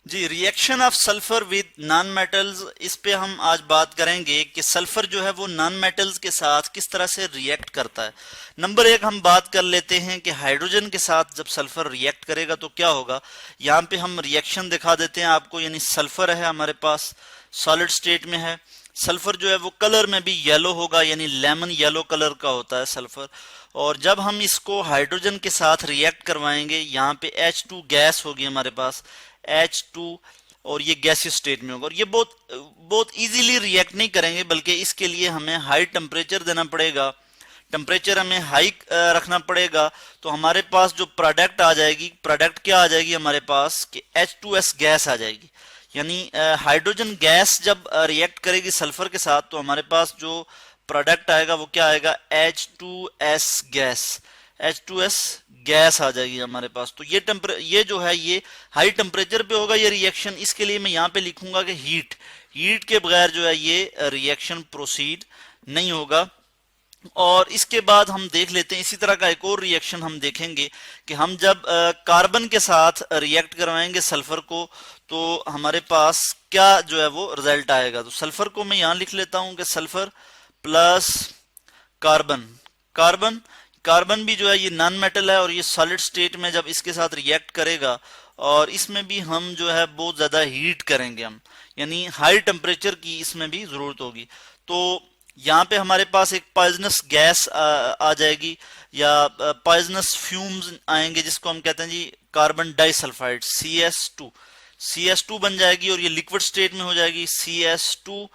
Ji, reaction of sulphur with non metals, इस पे हम आज बात करेंगे कि सल्फर जो है वो नॉन मेटल्स के साथ किस तरह से रिएक्ट करता है। नंबर एक हम बात कर लेते हैं कि हाइड्रोजन के साथ जब सल्फर रिएक्ट करेगा तो क्या होगा। यहाँ पे हम रिएक्शन दिखा देते हैं आपको, यानी सल्फर है हमारे पास, सॉलिड स्टेट में है। सल्फर जो है वो कलर में भी येलो होगा, यानी लेमन येलो कलर का होता है सल्फर। और जब हम इसको हाइड्रोजन के साथ रिएक्ट करवाएंगे, यहाँ पे H2 गैस होगी हमारे पास, H2, और ये गैसीय स्टेट में होगा। और ये बहुत बहुत इजीली रिएक्ट नहीं करेंगे, बल्कि इसके लिए हमें हाई टेम्परेचर देना पड़ेगा, टेम्परेचर हमें हाई रखना पड़ेगा। तो हमारे पास जो प्रोडक्ट आ जाएगी, प्रोडक्ट क्या आ जाएगी हमारे पास कि H2S गैस आ जाएगी। यानी हाइड्रोजन गैस जब रिएक्ट करेगी सल्फर के साथ तो हमारे पास जो प्रोडक्ट आएगा वो क्या आएगा, H2S गैस, H2S गैस आ जाएगी हमारे पास। तो ये जो है ये हाई टेम्परेचर पे होगा ये रिएक्शन। इसके लिए मैं यहाँ पे लिखूंगा कि हीट के बगैर जो है ये रिएक्शन प्रोसीड नहीं होगा। और इसके बाद हम देख लेते हैं इसी तरह का एक और रिएक्शन हम देखेंगे कि हम जब कार्बन के साथ रिएक्ट करवाएंगे सल्फर को तो हमारे पास क्या जो है वो रिजल्ट आएगा। तो सल्फर को मैं यहाँ लिख लेता हूं कि sulphur plus carbon, carbon carbon भी जो है ये नॉन मेटल है और ये सॉलिड स्टेट में जब इसके साथ रिएक्ट करेगा और इसमें भी हम जो है बहुत ज्यादा हीट करेंगे हम, यानी हाई टेम्परेचर की इसमें भी जरूरत होगी। तो यहाँ पे हमारे पास एक पॉइजनस गैस आ जाएगी या पॉइजनस फ्यूम्स आएंगे, जिसको हम कहते हैं जी कार्बन डाइसल्फाइड, CS2, CS2 बन जाएगी और ये लिक्विड स्टेट में हो जाएगी CS2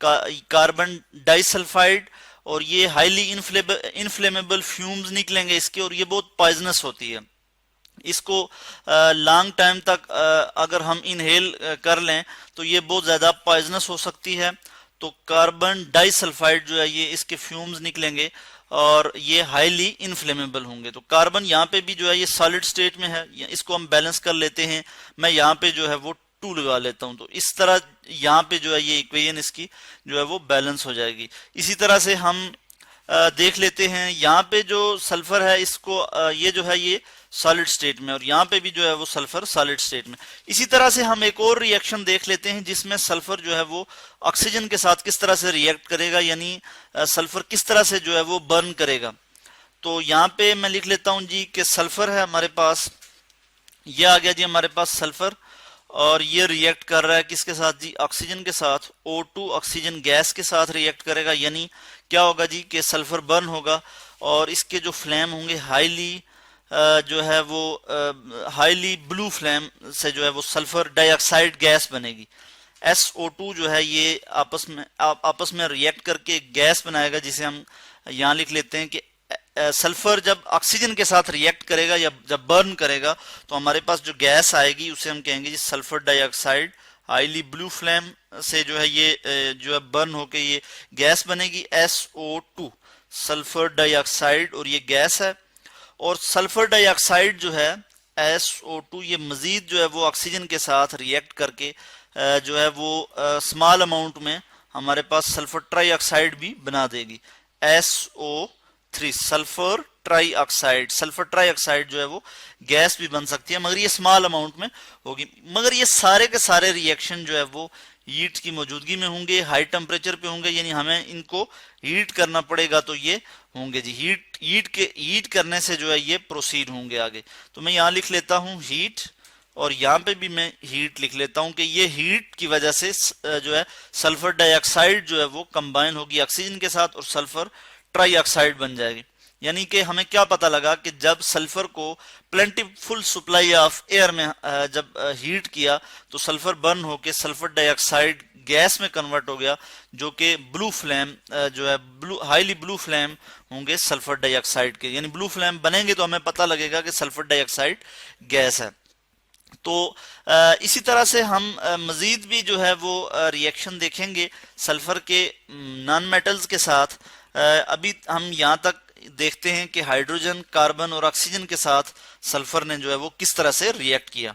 कार्बन डाइसल्फाइड। और ये हाईली इनफ्लेमेबल फ्यूम्स निकलेंगे इसके, और ये बहुत पॉइजनस होती है। इसको लॉन्ग टाइम तक अगर हम इनहेल कर लें तो ये बहुत ज्यादा पॉइजनस हो सकती है। तो कार्बन डाइसल्फाइड जो है ये इसके फ्यूम्स निकलेंगे और ये हाईली इनफ्लेमेबल होंगे। तो कार्बन यहाँ पे भी जो है ये सॉलिड स्टेट में है, इसको हम बैलेंस कर लेते हैं। मैं यहाँ पे जो है वो 2 लगा लेता हूं, तो इस तरह यहाँ पे जो है ये इक्वेशन इसकी जो है वो बैलेंस हो जाएगी। इसी तरह से हम देख लेते हैं यहाँ पे जो सल्फर है इसको ये जो है ये सॉलिड स्टेट में, और यहाँ पे भी जो है वो सल्फर सॉलिड स्टेट में। इसी तरह से हम एक और रिएक्शन देख लेते हैं जिसमें सल्फर जो है वो ऑक्सीजन के साथ किस तरह से रिएक्ट करेगा, यानी सल्फर किस तरह से जो है वो बर्न करेगा। तो यहाँ पे मैं लिख लेता हूं जी कि सल्फर है हमारे पास, ये आ गया जी हमारे पास सल्फर, और ये रिएक्ट कर रहा है किसके साथ जी, ऑक्सीजन के साथ, O2 ऑक्सीजन गैस के साथ रिएक्ट करेगा। यानी क्या होगा जी कि सल्फर बर्न होगा और इसके जो फ्लेम होंगे हाईली जो है वो हाईली ब्लू फ्लेम से जो है वो सल्फर डाइऑक्साइड गैस बनेगी। SO2 जो है ये आपस में रिएक्ट करके गैस बनाएगा, जिसे हम यहाँ लिख लेते हैं कि सल्फर जब ऑक्सीजन के साथ रिएक्ट करेगा या जब बर्न करेगा तो हमारे पास जो गैस आएगी उसे हम कहेंगे जी sulphur dioxide. Highly blue flame से जो है ये जो है बर्न होके ये गैस बनेगी SO2 सल्फर डाइऑक्साइड, और ये गैस है। और सल्फर डाइऑक्साइड जो है SO2 ये मजीद जो है वो ऑक्सीजन के साथ रिएक्ट करके जो है वो स्मॉल अमाउंट में हमारे पास सल्फर ट्राइऑक्साइड भी बना देगी, SO3 sulphur trioxide. Sulphur trioxide जो है वो गैस भी बन सकती है, मगर ये स्मॉल अमाउंट में होगी। मगर ये सारे के सारे रिएक्शन जो है वो हीट की मौजूदगी में होंगे, हाई टेम्परेचर पे होंगे, यानी हमें इनको हीट करना पड़ेगा तो ये होंगे जी हीट करने से जो है ये प्रोसीड होंगे आगे। तो मैं यहाँ लिख लेता हूँ हीट, और यहाँ पे भी मैं हीट लिख लेता हूँ कि ये हीट की वजह से जो है सल्फर डाइऑक्साइड जो है वो कंबाइन होगी ऑक्सीजन के साथ और सल्फर ट्राइऑक्साइड बन जाएगी। यानी कि हमें क्या पता लगा कि जब सल्फर को प्लेंटीफुल सप्लाई ऑफ एयर में जब हीट किया तो सल्फर बर्न होके सल्फर डाइऑक्साइड गैस में कन्वर्ट हो गया, जो कि ब्लू फ्लेम जो है हाईली ब्लू फ्लेम होंगे सल्फर डाइऑक्साइड के, यानी ब्लू फ्लेम बनेंगे तो हमें पता लगेगा कि सल्फर डाइऑक्साइड गैस है। तो इसी तरह से हम मजीद भी जो है वो रिएक्शन देखेंगे सल्फर के नॉन मेटल्स के साथ। अभी हम यहाँ तक देखते हैं कि हाइड्रोजन, कार्बन और ऑक्सीजन के साथ सल्फर ने जो है वो किस तरह से रिएक्ट किया।